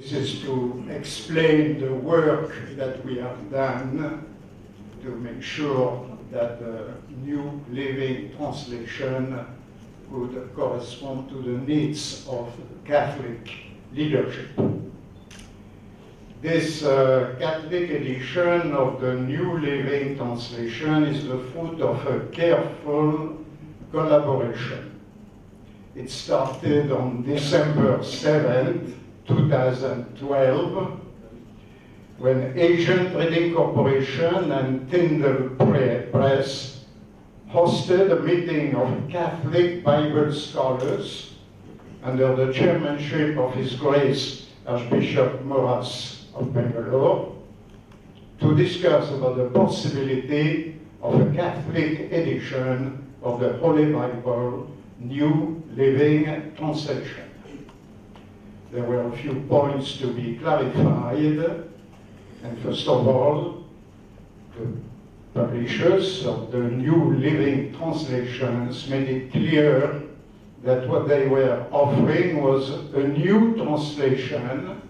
This is to explain the work that we have done to make sure that the New Living Translation would correspond to the needs of Catholic leadership. This Catholic edition of the New Living Translation is the fruit of a careful collaboration. It started on December 7th, 2012, when Asian Trading Corporation and Tyndall Press hosted a meeting of Catholic Bible scholars under the chairmanship of His Grace Archbishop Moras of Bangalore to discuss about the possibility of a Catholic edition of the Holy Bible, New Living Translation. There were a few points to be clarified, and first of all, the publishers of the New Living Translations made it clear that what they were offering was a new translation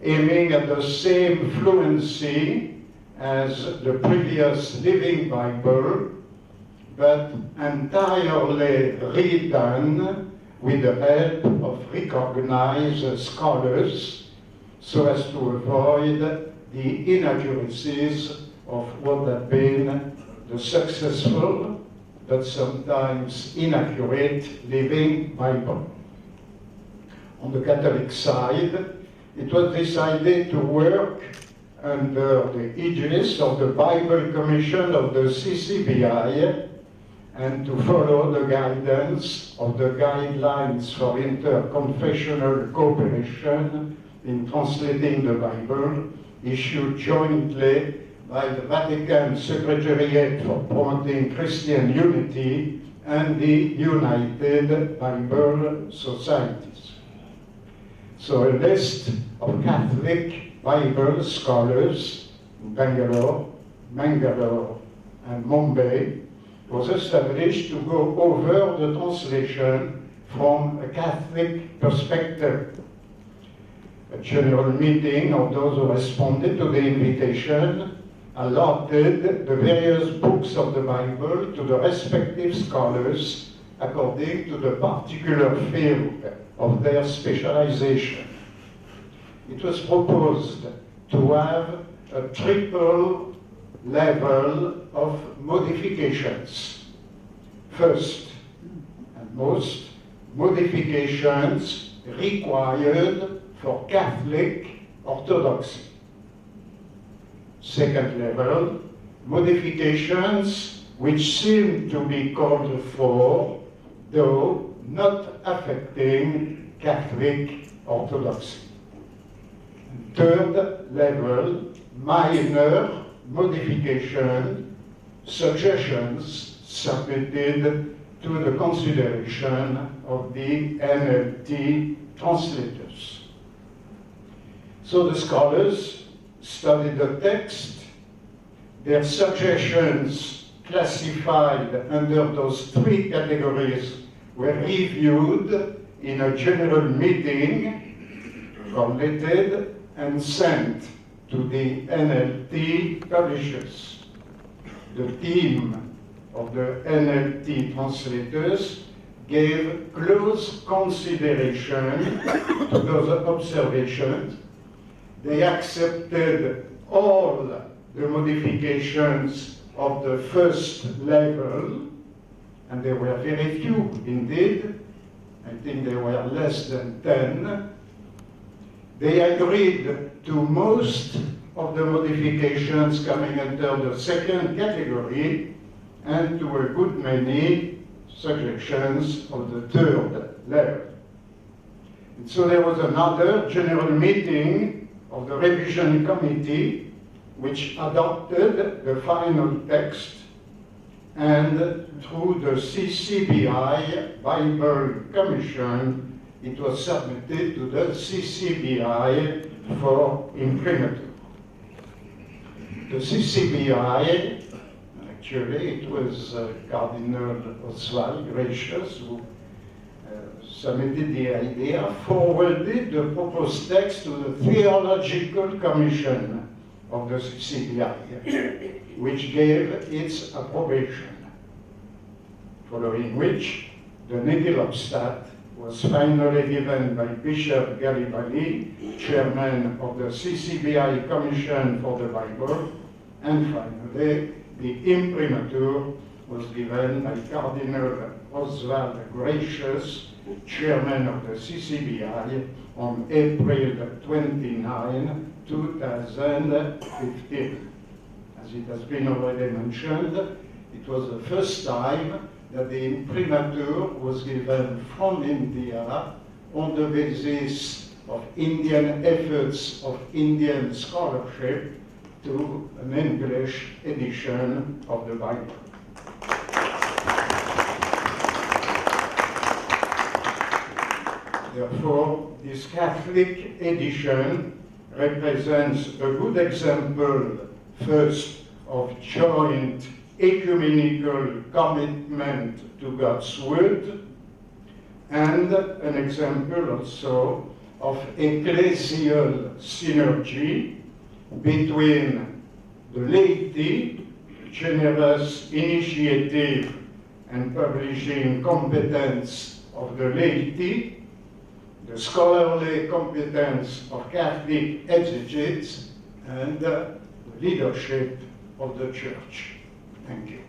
aiming at the same fluency as the previous Living Bible, but entirely redone with the help of recognized scholars so as to avoid the inaccuracies of what had been the successful but sometimes inaccurate Living Bible. On the Catholic side, it was decided to work under the aegis of the Bible Commission of the CCBI and to follow the guidance of the Guidelines for Interconfessional Cooperation in Translating the Bible, issued jointly by the Vatican Secretariat for Promoting Christian Unity and the United Bible Societies. So a list of Catholic Bible scholars in Bangalore, Mangalore, and Mumbai was established to go over the translation from a Catholic perspective. A general meeting of those who responded to the invitation allotted the various books of the Bible to the respective scholars according to the particular field of their specialization. It was proposed to have a triple level of modifications. First and most, modifications required for Catholic orthodoxy. Second level, modifications which seem to be called for, though not affecting Catholic orthodoxy. Third level, minor modification, suggestions submitted to the consideration of the NLT translators. So the scholars studied the text, their suggestions classified under those three categories were reviewed in a general meeting, collated and sent to the NLT publishers. The team of the NLT translators gave close consideration to those observations. They accepted all the modifications of the first level, and there were very few indeed. I think there were less than 10. They agreed to most of the modifications coming under the second category and to a good many suggestions of the third level. And so there was another general meeting of the revision committee which adopted the final text, and through the CCBI Bible Commission it was submitted to the CCBI for imprimatur. The CCBI, actually it was Cardinal Oswald Gracious who submitted the idea, forwarded the proposed text to the Theological Commission of the CCBI, which gave its approbation, following which the Nihilobstat was finally given by Bishop Garibaldi, chairman of the CCBI Commission for the Bible, and finally the imprimatur was given by Cardinal Oswald Gracious, chairman of the CCBI, on April 29, 2015. As it has been already mentioned, it was the first time that the imprimatur was given from India on the basis of Indian efforts of Indian scholarship to an English edition of the Bible. Therefore, this Catholic edition represents a good example, first, of joint ecumenical commitment to God's Word, and an example also of ecclesial synergy between the laity, generous initiative and publishing competence of the laity, the scholarly competence of Catholic exegetes, and the leadership of the Church. Thank you.